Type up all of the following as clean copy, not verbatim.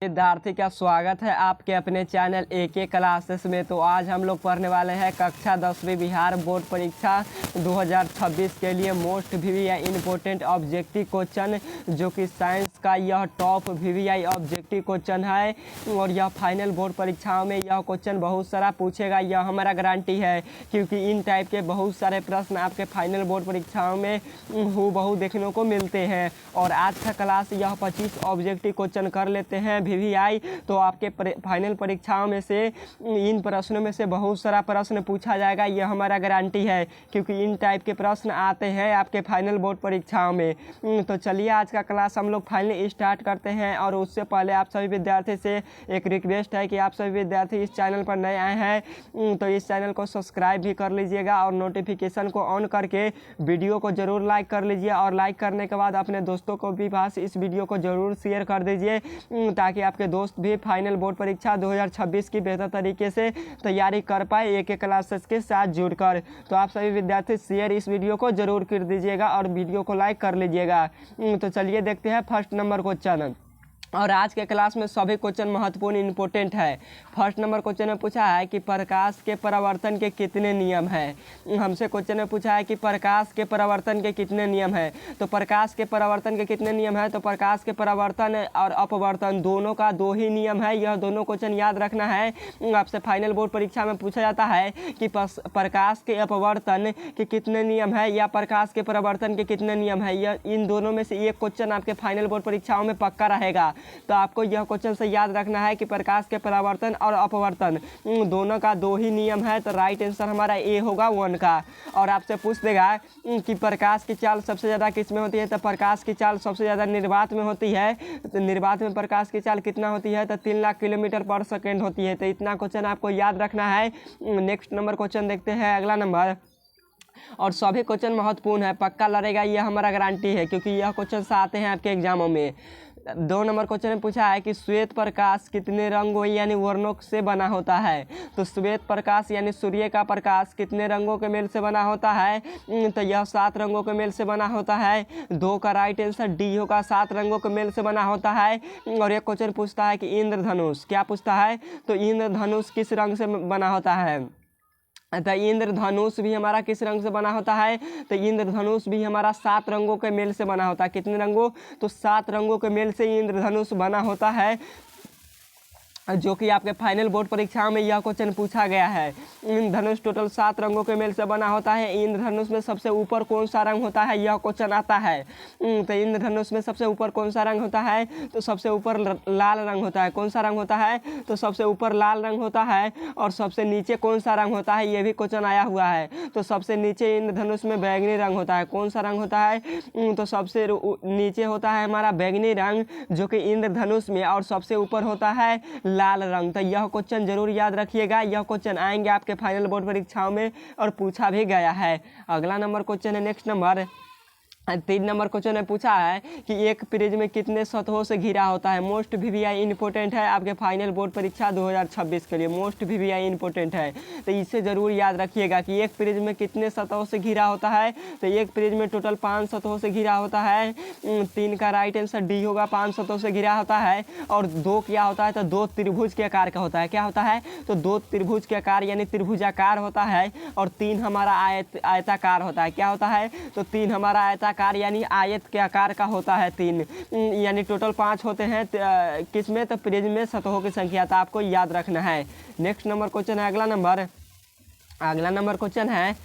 विद्यार्थी का स्वागत है आपके अपने चैनल एके क्लासेस में। तो आज हम लोग पढ़ने वाले हैं कक्षा 10वीं बिहार बोर्ड परीक्षा 2026 के लिए most VVI important objective question, जो कि साइंस का यह टॉप वीवीआई ऑब्जेक्टिव क्वेश्चन है। और यह फाइनल बोर्ड परीक्षाओं में यह क्वेश्चन बहुत सारा पूछेगा, यह हमारा गारंटी है, क्योंकि इन टाइप के बहुत सारे प्रश्न आपके फाइनल बोर्ड परीक्षाओं में हूबहू देखने को मिलते हैं। और आज का क्लास यह 25 ऑब्जेक्टिव क्वेश्चन कर लेते हैं वीवीआई। तो आपके फाइनल परीक्षाओं में से इन प्रश्नों में से बहुत सारा प्रश्न पूछा जाएगा, यह हमारा गारंटी है, क्योंकि इन टाइप के प्रश्न आते हैं आपके फाइनल बोर्ड परीक्षाओं में। तो चलिए आज का क्लास हम लोग फाइनली स्टार्ट करते हैं। और उससे पहले आप सभी विद्यार्थी से एक रिक्वेस्ट है कि आप सभी विद्यार्थी इस चैनल पर नए आए हैं तो इस चैनल को सब्सक्राइब भी कर लीजिएगा और नोटिफिकेशन को ऑन करके वीडियो को ज़रूर लाइक कर लीजिए। और लाइक करने के बाद अपने दोस्तों को भी पास इस वीडियो को ज़रूर शेयर कर दीजिए, ताकि आपके दोस्त भी फाइनल बोर्ड परीक्षा 2026 की बेहतर तरीके से तैयारी कर पाए एके क्लासेस के साथ जुड़कर। तो आप सभी विद्यार्थी शेयर इस वीडियो को जरूर कर दीजिएगा और वीडियो को लाइक कर लीजिएगा। तो चलिए देखते हैं फर्स्ट नंबर क्वेश्चन। और आज के क्लास में सभी क्वेश्चन महत्वपूर्ण इंपॉर्टेंट है। फर्स्ट नंबर क्वेश्चन में पूछा है कि प्रकाश के परावर्तन के कितने नियम हैं। हमसे क्वेश्चन में पूछा है कि प्रकाश के परावर्तन के कितने नियम हैं। तो प्रकाश के परावर्तन के कितने नियम हैं, तो प्रकाश के परावर्तन और अपवर्तन दोनों का दो ही नियम है। यह दोनों क्वेश्चन याद रखना है, आपसे फाइनल बोर्ड परीक्षा में पूछा जाता है कि प्रकाश के अपवर्तन के कितने नियम है या प्रकाश के परावर्तन के कितने नियम है। यह इन दोनों में से एक क्वेश्चन आपके फाइनल बोर्ड परीक्षाओं में पक्का रहेगा। तो आपको यह क्वेश्चन से याद रखना है कि प्रकाश के परावर्तन और अपवर्तन दोनों का दो ही नियम है। तो राइट आंसर हमारा ए होगा 1 का। और आपसे पूछ देगा कि प्रकाश की चाल सबसे ज़्यादा किस में होती है, तो प्रकाश की चाल सबसे ज़्यादा निर्वात में होती है। तो निर्वात में प्रकाश की चाल कितना होती है, तो 3 लाख किलोमीटर पर सेकेंड होती है। तो इतना क्वेश्चन आपको याद रखना है। नेक्स्ट नंबर क्वेश्चन देखते हैं, अगला नंबर। और सभी क्वेश्चन महत्वपूर्ण है, पक्का लड़ेगा, यह हमारा गारंटी है, क्योंकि यह क्वेश्चन आते हैं आपके एग्जामों में। 2 नंबर क्वेश्चन में पूछा है कि श्वेत प्रकाश कितने रंगों यानी वर्णों से बना होता है। तो श्वेत प्रकाश यानी सूर्य का प्रकाश कितने रंगों के मेल से बना होता है, तो यह 7 रंगों के मेल से बना होता है। 2 का राइट आंसर डी होगा, 7 रंगों के मेल से बना होता है। और एक क्वेश्चन पूछता है कि इंद्रधनुष क्या पूछता है, तो इंद्रधनुष किस रंग से बना होता है। तो इंद्रधनुष भी हमारा किस रंग से बना होता है, तो इंद्रधनुष भी हमारा 7 रंगों के मेल से बना होता है। कितने रंगों, तो 7 रंगों के मेल से इंद्रधनुष बना होता है, जो कि आपके फाइनल बोर्ड परीक्षा में यह क्वेश्चन पूछा गया है। इंद्रधनुष टोटल 7 रंगों के मेल से बना होता है। इंद्रधनुष में सबसे ऊपर कौन सा रंग होता है, यह क्वेश्चन आता है। तो इंद्रधनुष में सबसे ऊपर कौन सा रंग होता है, तो सबसे ऊपर लाल रंग होता है। कौन सा रंग होता है, तो सबसे ऊपर लाल रंग होता है। और सबसे नीचे कौन सा रंग होता है, ये भी क्वेश्चन आया हुआ है। तो सबसे नीचे इंद्रधनुष में बैंगनी रंग होता है। कौन सा रंग होता है, तो सबसे नीचे होता है हमारा बैंगनी रंग, जो कि इंद्रधनुष में, और सबसे ऊपर होता है लाल रंग। तो यह क्वेश्चन जरूर याद रखिएगा, यह क्वेश्चन आएंगे आपके फाइनल बोर्ड परीक्षाओं में और पूछा भी गया है। अगला नंबर क्वेश्चन है, नेक्स्ट नंबर 3 नंबर क्वेश्चन में पूछा है कि एक प्रिज्म में कितने सतहों से घिरा होता है। मोस्ट वीवीआई इंपॉर्टेंट है आपके फाइनल बोर्ड परीक्षा 2026 के लिए, मोस्ट वीवीआई इंपॉर्टेंट है। तो इसे ज़रूर याद रखिएगा कि एक प्रिज्म में कितने सतहों से घिरा होता है। तो एक प्रिज्म में टोटल 5 सतहों से घिरा होता है। 3 का राइट आंसर डी होगा, 5 सतहों से घिरा होता है। और 2 क्या होता है, तो 2 त्रिभुज के आकार का होता है। क्या होता है, तो 2 त्रिभुज के आकार यानी त्रिभुजाकार होता है। और 3 हमारा आयताकार होता है। क्या होता है, तो 3 हमारा आयताकार यानी आयत के आकार का होता है। 3 यानी टोटल 5 होते हैं किस में, तो प्रिज्म में सतहों की संख्या। तो आपको याद रखना है। नेक्स्ट नंबर क्वेश्चन है, अगला नंबर क्वेश्चन है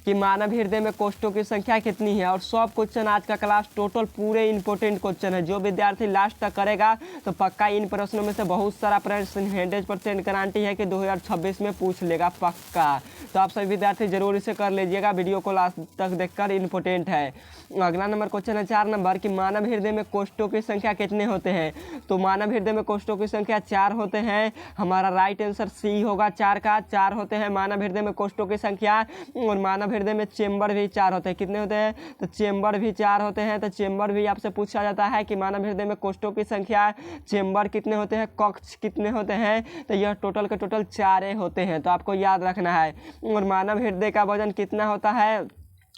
कि मानव हृदय में कोष्ठों की संख्या कितनी है। और सब क्वेश्चन आज का क्लास टोटल पूरे इंपॉर्टेंट क्वेश्चन है। जो विद्यार्थी लास्ट तक करेगा तो पक्का इन प्रश्नों में से बहुत सारा प्रश्न 100% गारंटी है कि 2026 में पूछ लेगा पक्का। तो आप सभी विद्यार्थी जरूर इसे कर लीजिएगा, वीडियो को लास्ट तक देखकर इंपॉर्टेंट है। अगला नंबर क्वेश्चन है 4 नंबर कि मानव हृदय में कोष्ठों की संख्या कितने होते हैं। तो मानव हृदय में कोष्ठों की संख्या 4 होते हैं। हमारा राइट आंसर सी होगा, 4 का 4 होते हैं मानव हृदय में कोष्ठों की संख्या। और मानव हृदय में चेंबर भी 4 होते हैं। कितने होते हैं, तो चेंबर भी 4 होते हैं। तो चेंबर भी आपसे पूछा जाता है कि मानव हृदय में कोष्ठों की संख्या, चेंबर कितने होते हैं, कक्ष कितने होते हैं। तो यह टोटल के टोटल 4 होते हैं। तो आपको याद रखना है। और मानव हृदय का वजन कितना होता है,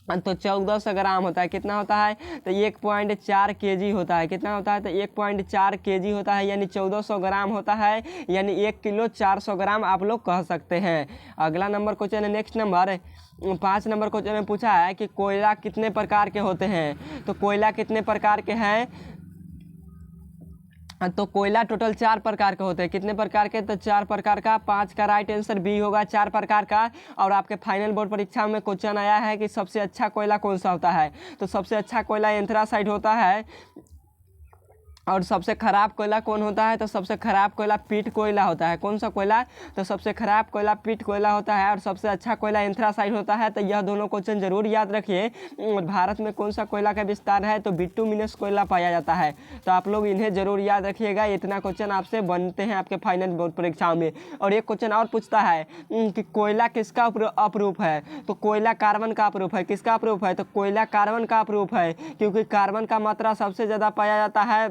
तो 1400 ग्राम होता है। कितना होता है? तो 1.4 kg होता है। कितना होता है? तो 1.4 kg होता है, यानी 1400 ग्राम होता है, यानी 1 किलो 400 ग्राम आप लोग कह सकते हैं। अगला नंबर क्वेश्चन है, नेक्स्ट नंबर 5 नंबर क्वेश्चन में पूछा है कि कोयला कितने प्रकार के होते हैं। तो कोयला कितने प्रकार के हैं? तो कोयला टोटल 4 प्रकार के होते हैं। कितने प्रकार के? तो 4 प्रकार का। 5 का राइट आंसर बी होगा, 4 प्रकार का। और आपके फाइनल बोर्ड परीक्षा में क्वेश्चन आया है कि सबसे अच्छा कोयला कौन सा होता है। तो सबसे अच्छा कोयला एंथ्रासाइट होता है। और सबसे खराब कोयला कौन होता है? तो सबसे खराब कोयला पीट कोयला होता है। कौन सा कोयला? तो सबसे खराब कोयला पीट कोयला होता है। और सबसे अच्छा कोयला एंथ्रासाइट होता है। तो यह दोनों क्वेश्चन जरूर याद रखिए। भारत में कौन सा कोयला का विस्तार है? तो बिटुमिनस कोयला पाया जाता है। तो आप लोग इन्हें जरूर याद रखिएगा। इतना क्वेश्चन आपसे बनते हैं आपके फाइनल बोर्ड परीक्षाओं में। और एक क्वेश्चन और पूछता है कि कोयला किसका अपरूप है? तो कोयला कार्बन का अपरूप है। किसका अपरूप है? तो कोयला कार्बन का अपरूप है, क्योंकि कार्बन का मात्रा सबसे ज़्यादा पाया जाता है,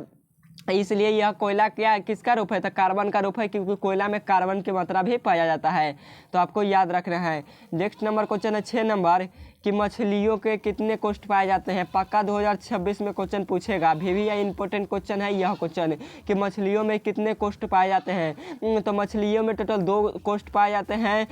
इसलिए यह कोयला क्या किसका रूप है? तो कार्बन का रूप है, क्योंकि कोयला में कार्बन की मात्रा भी पाया जाता है। तो आपको याद रखना है। नेक्स्ट नंबर क्वेश्चन है 6 नंबर कि मछलियों के कितने कोष्ठ पाए जाते हैं। पक्का 2026 में क्वेश्चन पूछेगा। भी इंपॉर्टेंट क्वेश्चन है यह क्वेश्चन कि मछलियों में कितने कोष्ठ पाए जाते हैं। तो मछलियों में टोटल 2 कोष्ठ पाए जाते हैं।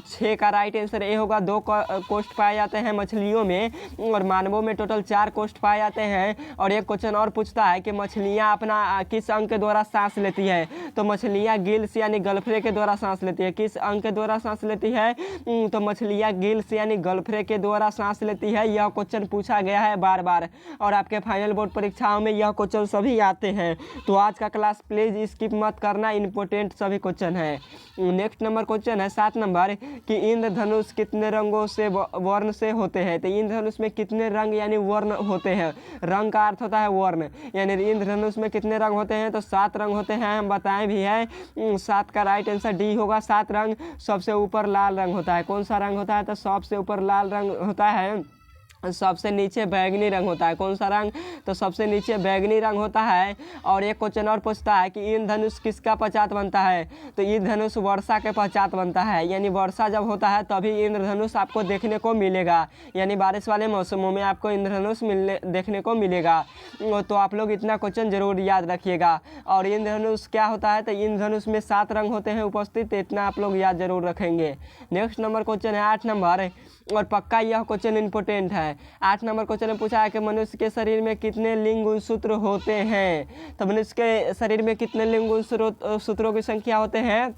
6 का राइट आंसर ए होगा। 2 कोष्ठ पाए जाते हैं मछलियों में। और मानवों में टोटल 4 कोष्ठ पाए जाते हैं। और एक क्वेश्चन और पूछता है कि मछलियाँ अपना किस अंग के द्वारा सांस लेती है। तो मछलियाँ गिल्स यानी गलफरे के द्वारा सांस लेती है। किस अंग के द्वारा सांस लेती है? तो मछलियाँ गिल्स यानी गलफरे के द्वारा सांस लेती है। यह क्वेश्चन पूछा गया है बार बार, और आपके फाइनल बोर्ड परीक्षाओं में यह क्वेश्चन सभी आते हैं। तो आज का क्लास प्लीज स्किप मत करना, इंपॉर्टेंट सभी क्वेश्चन है। नेक्स्ट नंबर क्वेश्चन है 7 नंबर कि इंद्रधनुष कितने रंगों से वर्ण से होते हैं। तो इंद्रधनुष में कितने रंग यानी वर्ण होते हैं। रंग का अर्थ होता है वर्ण, यानी इंद्रधनुष में कितने रंग होते हैं। तो 7 रंग होते हैं, हम बताएं भी है। 7 का राइट आंसर डी होगा। 7 रंग। सबसे ऊपर लाल रंग होता है। कौन सा रंग होता है? तो सबसे ऊपर लाल रंग होता है। सबसे नीचे बैगनी रंग होता है। कौन सा रंग? तो सबसे नीचे बैगनी रंग होता है। और एक क्वेश्चन और पूछता है कि इंद्रधनुष किसका पश्चात बनता है। तो इंद्रधनुष वर्षा के पश्चात बनता है, यानी वर्षा जब होता है तभी इंद्रधनुष आपको देखने को मिलेगा, यानी बारिश वाले मौसमों में आपको इंद्रधनुष देखने को मिलेगा। तो आप लोग इतना क्वेश्चन जरूर याद रखिएगा। और इंद्रधनुष क्या होता है? तो इंद्रधनुष में 7 रंग होते हैं उपस्थित, इतना आप लोग याद जरूर रखेंगे। नेक्स्ट नंबर क्वेश्चन है 8 नंबर, और पक्का यह क्वेश्चन इंपॉर्टेंट है। 8 नंबर क्वेश्चन में पूछा है कि मनुष्य के शरीर में कितने लिंग गुणसूत्र होते हैं। तो मनुष्य के शरीर में कितने लिंग गुणसूत्रों की संख्या होते हैं।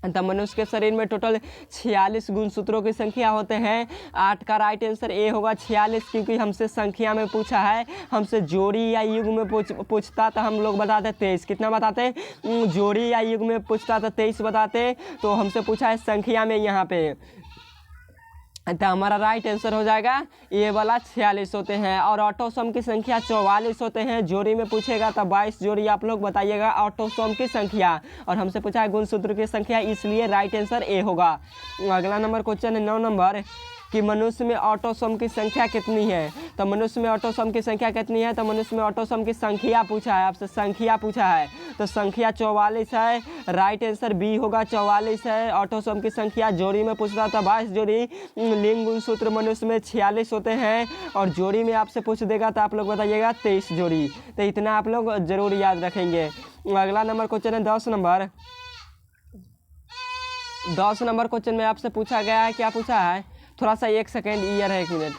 तो मनुष्य के शरीर में टोटल 46 गुणसूत्रों की संख्या होते हैं। 8 का राइट आंसर ए होगा 46, क्योंकि हमसे संख्या में पूछा है। हमसे जोड़ी या युग में पूछता तो हम लोग बताते 23। कितना बताते? जोड़ी या युग में पूछता तो 23 बताते। तो हमसे पूछा है संख्या में यहाँ पे, तो हमारा राइट आंसर हो जाएगा ये वाला 46 होते हैं। और ऑटोसोम की संख्या 44 होते हैं। जोड़ी में पूछेगा तो 22 जोड़ी आप लोग बताइएगा ऑटोसोम की संख्या। और हमसे पूछा है गुणसूत्र की संख्या, इसलिए राइट आंसर ए होगा। अगला नंबर क्वेश्चन है 9 नंबर कि मनुष्य में ऑटोसोम की संख्या कितनी है। तो मनुष्य में ऑटोसोम की संख्या कितनी है। तो मनुष्य में ऑटोसोम की संख्या पूछा है, आपसे संख्या पूछा है। तो संख्या 44 है। राइट आंसर बी होगा, 44 है ऑटोसोम की संख्या। जोड़ी में पूछ रहा था 22 जोड़ी। लिंग गुणसूत्र मनुष्य में 46 होते हैं। और जोड़ी में आपसे पूछ देगा तो आप लोग बताइएगा 23 जोड़ी। तो इतना आप लोग जरूर याद रखेंगे। अगला नंबर क्वेश्चन है 10 नंबर। 10 नंबर क्वेश्चन में आपसे पूछा गया है, क्या पूछा है? थोड़ा सा 1 सेकेंड ईयर है, 1 मिनट।